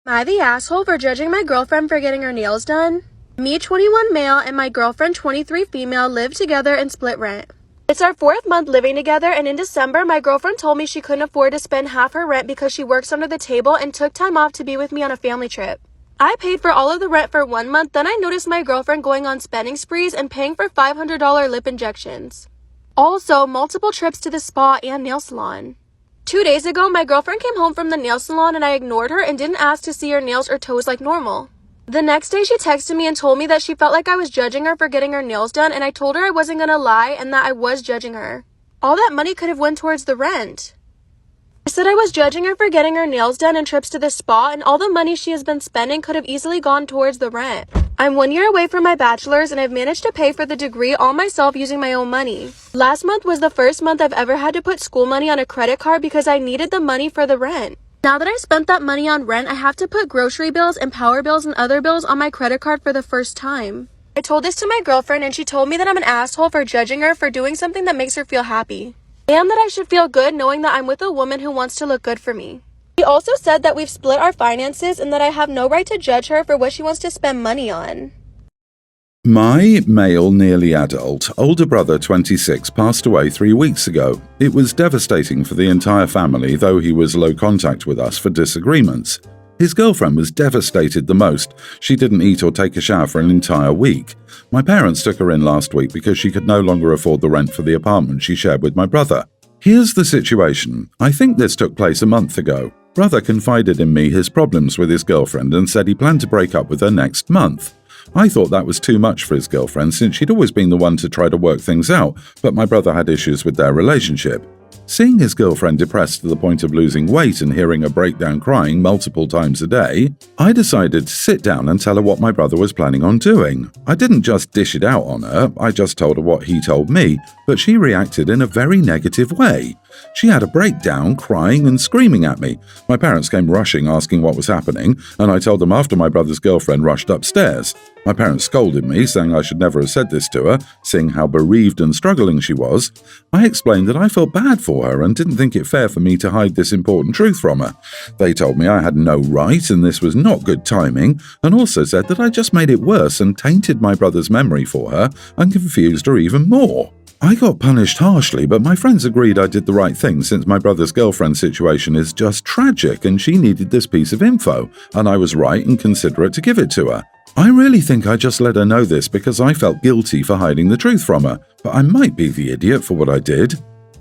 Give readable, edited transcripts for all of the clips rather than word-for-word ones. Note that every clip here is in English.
Am I the asshole for judging my girlfriend for getting her nails done? Me, 21 male, and my girlfriend, 23 female, live together and split rent. It's our 4th month living together, and in December, my girlfriend told me she couldn't afford to spend half her rent because she works under the table and took time off to be with me on a family trip. I paid for all of the rent for 1 month, then I noticed my girlfriend going on spending sprees and paying for $500 lip injections. Also, multiple trips to the spa and nail salon. 2 days ago, my girlfriend came home from the nail salon and I ignored her and didn't ask to see her nails or toes like normal. The next day, she texted me and told me that she felt like I was judging her for getting her nails done, and I told her I wasn't gonna lie and that I was judging her. All that money could have went towards the rent. I said I was judging her for getting her nails done and trips to the spa, and all the money she has been spending could have easily gone towards the rent. I'm 1 year away from my bachelor's and I've managed to pay for the degree all myself using my own money. Last month was the first month I've ever had to put school money on a credit card because I needed the money for the rent. Now that I spent that money on rent, I have to put grocery bills and power bills and other bills on my credit card for the first time. I told this to my girlfriend and she told me that I'm an asshole for judging her for doing something that makes her feel happy. And that I should feel good knowing that I'm with a woman who wants to look good for me. She also said that we've split our finances and that I have no right to judge her for what she wants to spend money on. My male, nearly adult, older brother, 26, passed away 3 weeks ago. It was devastating for the entire family, though he was low contact with us for disagreements. His girlfriend was devastated the most. She didn't eat or take a shower for an entire week. My parents took her in last week because she could no longer afford the rent for the apartment she shared with my brother. Here's the situation. I think this took place a month ago. Brother confided in me his problems with his girlfriend and said he planned to break up with her next month. I thought that was too much for his girlfriend since she'd always been the one to try to work things out, but my brother had issues with their relationship. Seeing his girlfriend depressed to the point of losing weight and hearing her break down crying multiple times a day, I decided to sit down and tell her what my brother was planning on doing. I didn't just dish it out on her, I just told her what he told me, but she reacted in a very negative way. She had a breakdown, crying and screaming at me. My parents came rushing asking what was happening, and I told them after my brother's girlfriend rushed upstairs. My parents scolded me, saying I should never have said this to her, seeing how bereaved and struggling she was. I explained that I felt bad for her and didn't think it fair for me to hide this important truth from her. They told me I had no right and this was not good timing, and also said that I just made it worse and tainted my brother's memory for her and confused her even more. I got punished harshly, but my friends agreed I did the right thing since my brother's girlfriend situation is just tragic and she needed this piece of info, and I was right and considerate to give it to her. I really think I just let her know this because I felt guilty for hiding the truth from her, but I might be the idiot for what I did.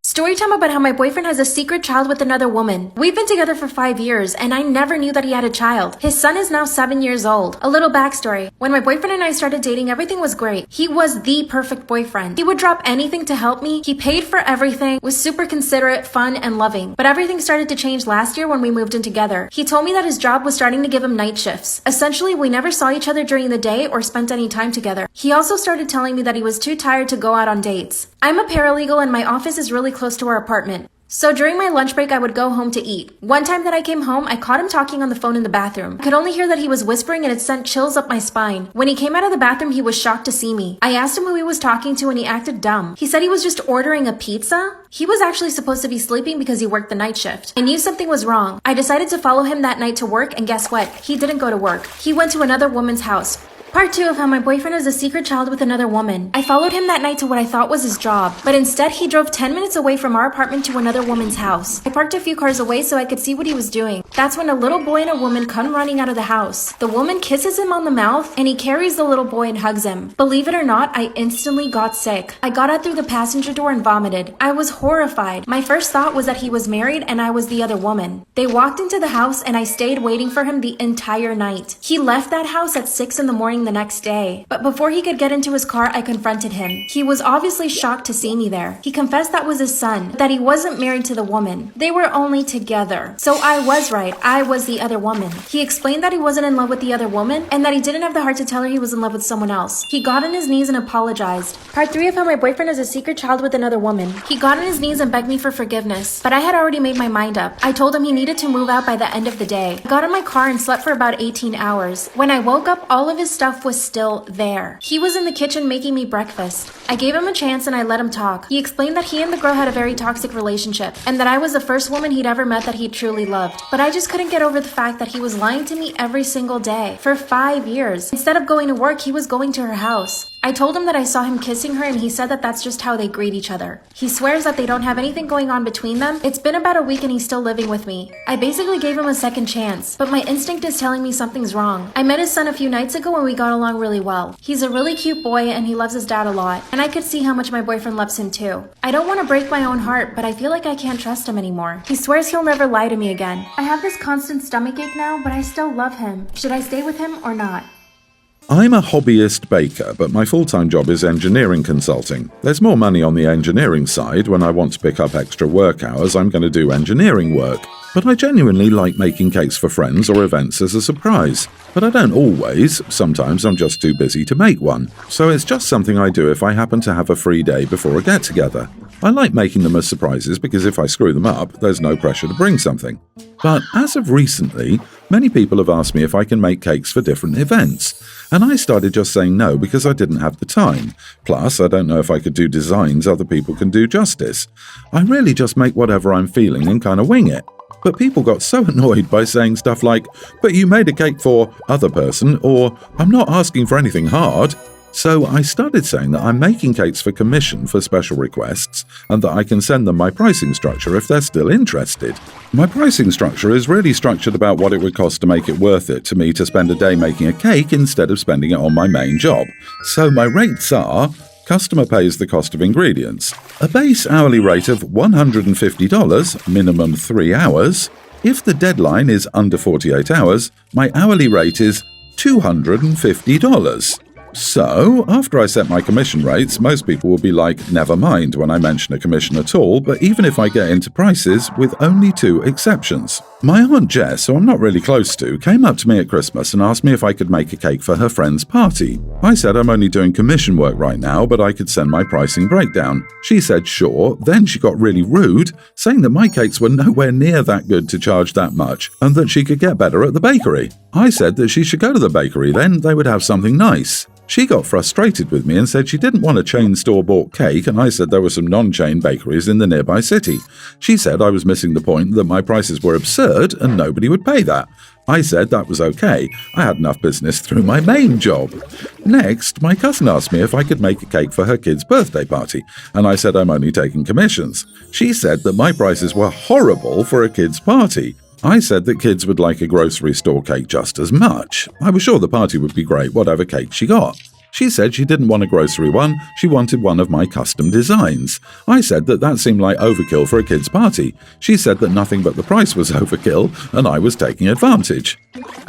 Storytime about how my boyfriend has a secret child with another woman. We've been together for 5 years, and I never knew that he had a child. His son is now 7 years old. A little backstory. When my boyfriend and I started dating, everything was great. He was the perfect boyfriend. He would drop anything to help me. He paid for everything, was super considerate, fun, and loving. But everything started to change last year when we moved in together. He told me that his job was starting to give him night shifts. Essentially, we never saw each other during the day or spent any time together. He also started telling me that he was too tired to go out on dates. I'm a paralegal and my office is really close to our apartment. So during my lunch break, I would go home to eat. One time that I came home, I caught him talking on the phone in the bathroom. I could only hear that he was whispering and it sent chills up my spine. When he came out of the bathroom, he was shocked to see me. I asked him who he was talking to and he acted dumb. He said he was just ordering a pizza. He was actually supposed to be sleeping because he worked the night shift. I knew something was wrong. I decided to follow him that night to work, and guess what? He didn't go to work. He went to another woman's house. Part 2 of how my boyfriend has a secret child with another woman. I followed him that night to what I thought was his job, but instead he drove 10 minutes away from our apartment to another woman's house. I parked a few cars away so I could see what he was doing. That's when a little boy and a woman come running out of the house. The woman kisses him on the mouth and he carries the little boy and hugs him. Believe it or not, I instantly got sick. I got out through the passenger door and vomited. I was horrified. My first thought was that he was married and I was the other woman. They walked into the house and I stayed waiting for him the entire night. He left that house at 6 in the morning the next day. But before he could get into his car, I confronted him. He was obviously shocked to see me there. He confessed that was his son, that he wasn't married to the woman. They were only together. So I was right. I was the other woman. He explained that he wasn't in love with the other woman and that he didn't have the heart to tell her he was in love with someone else. He got on his knees and apologized. Part 3 of how my boyfriend has a secret child with another woman. He got on his knees and begged me for forgiveness, but I had already made my mind up. I told him he needed to move out by the end of the day. I got in my car and slept for about 18 hours. When I woke up, all of his stuff was still there. He was in the kitchen making me breakfast. I gave him a chance and I let him talk. He explained that he and the girl had a very toxic relationship and that I was the first woman he'd ever met that he truly loved. But I just couldn't get over the fact that he was lying to me every single day for 5 years. Instead of going to work, he was going to her house. I told him that I saw him kissing her and he said that that's just how they greet each other. He swears that they don't have anything going on between them. It's been about a week and he's still living with me. I basically gave him a second chance, but my instinct is telling me something's wrong. I met his son a few nights ago and we got along really well. He's a really cute boy and he loves his dad a lot, and I could see how much my boyfriend loves him too. I don't want to break my own heart, but I feel like I can't trust him anymore. He swears he'll never lie to me again. I have this constant stomachache now, but I still love him. Should I stay with him or not? I'm a hobbyist baker, but my full-time job is engineering consulting. There's more money on the engineering side. When I want to pick up extra work hours, I'm going to do engineering work. But I genuinely like making cakes for friends or events as a surprise. But I don't always. Sometimes I'm just too busy to make one. So it's just something I do if I happen to have a free day before a get-together. I like making them as surprises because if I screw them up, there's no pressure to bring something. But as of recently, many people have asked me if I can make cakes for different events. And I started just saying no because I didn't have the time. Plus, I don't know if I could do designs other people can do justice. I really just make whatever I'm feeling and kind of wing it. But people got so annoyed by saying stuff like, "But you made a cake for other person," or "I'm not asking for anything hard." So I started saying that I'm making cakes for commission for special requests and that I can send them my pricing structure if they're still interested. My pricing structure is really structured about what it would cost to make it worth it to me to spend a day making a cake instead of spending it on my main job. So my rates are: customer pays the cost of ingredients, a base hourly rate of $150, minimum 3 hours. If the deadline is under 48 hours, my hourly rate is $250. So, after I set my commission rates, most people will be like, never mind when I mention a commission at all, but even if I get into prices, with only 2 exceptions. My Aunt Jess, who I'm not really close to, came up to me at Christmas and asked me if I could make a cake for her friend's party. I said I'm only doing commission work right now, but I could send my pricing breakdown. She said sure, then she got really rude, saying that my cakes were nowhere near that good to charge that much, and that she could get better at the bakery. I said that she should go to the bakery, then they would have something nice. She got frustrated with me and said she didn't want a chain store-bought cake, and I said there were some non-chain bakeries in the nearby city. She said I was missing the point, that my prices were absurd and nobody would pay that. I said that was okay. I had enough business through my main job. Next, my cousin asked me if I could make a cake for her kid's birthday party, and I said I'm only taking commissions. She said that my prices were horrible for a kid's party. I said that kids would like a grocery store cake just as much. I was sure the party would be great, whatever cake she got. She said she didn't want a grocery one, she wanted one of my custom designs. I said that seemed like overkill for a kid's party. She said that nothing but the price was overkill, and I was taking advantage.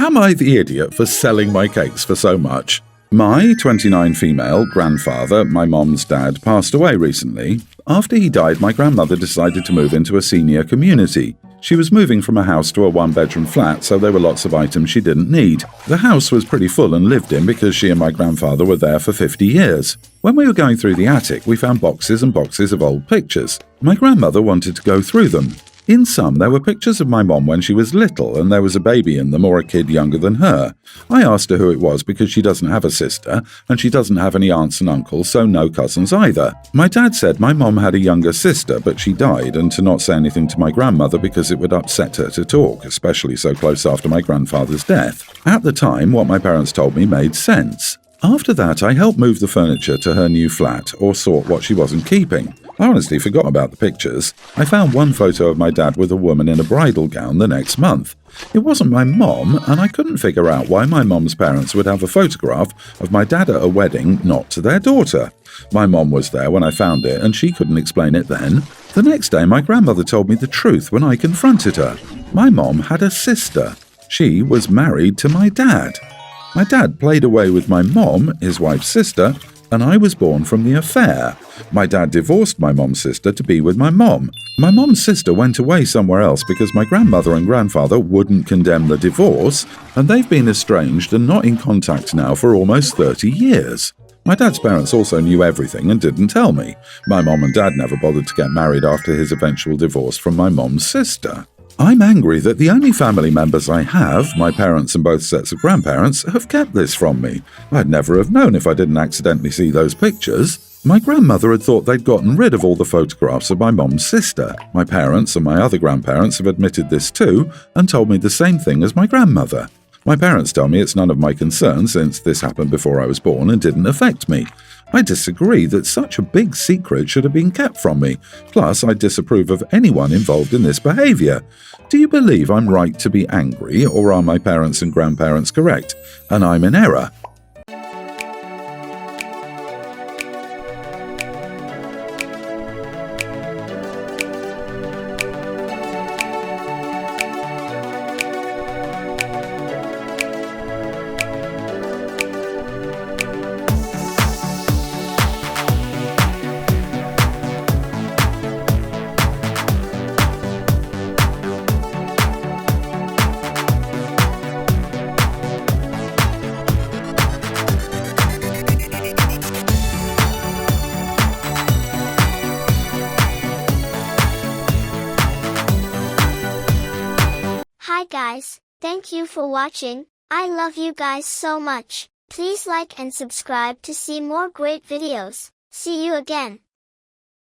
Am I the idiot for selling my cakes for so much? My 29 female grandfather, my mom's dad, passed away recently. After he died, my grandmother decided to move into a senior community. She was moving from a house to a one-bedroom flat, so there were lots of items she didn't need. The house was pretty full and lived in because she and my grandfather were there for 50 years. When we were going through the attic, we found boxes and boxes of old pictures. My grandmother wanted to go through them. In some, there were pictures of my mom when she was little, and there was a baby in them or a kid younger than her. I asked her who it was because she doesn't have a sister, and she doesn't have any aunts and uncles, so no cousins either. My dad said my mom had a younger sister, but she died, and to not say anything to my grandmother because it would upset her to talk, especially so close after my grandfather's death. At the time, what my parents told me made sense. After that, I helped move the furniture to her new flat, or sort what she wasn't keeping. I honestly forgot about the pictures. I found one photo of my dad with a woman in a bridal gown the next month. It wasn't my mom, and I couldn't figure out why my mom's parents would have a photograph of my dad at a wedding not to their daughter. My mom was there when I found it, and she couldn't explain it then. The next day, my grandmother told me the truth when I confronted her. My mom had a sister. She was married to my dad. My dad played away with my mom, his wife's sister, and I was born from the affair. My dad divorced my mom's sister to be with my mom. My mom's sister went away somewhere else because my grandmother and grandfather wouldn't condemn the divorce, and they've been estranged and not in contact now for almost 30 years. My dad's parents also knew everything and didn't tell me. My mom and dad never bothered to get married after his eventual divorce from my mom's sister. I'm angry that the only family members I have, my parents and both sets of grandparents, have kept this from me. I'd never have known if I didn't accidentally see those pictures. My grandmother had thought they'd gotten rid of all the photographs of my mom's sister. My parents and my other grandparents have admitted this too and told me the same thing as my grandmother. My parents tell me it's none of my concern since this happened before I was born and didn't affect me. I disagree that such a big secret should have been kept from me. Plus, I disapprove of anyone involved in this behavior. Do you believe I'm right to be angry, or are my parents and grandparents correct, and I'm in error? Hi guys, thank you for watching. I love you guys so much. Please like and subscribe to see more great videos. See you again.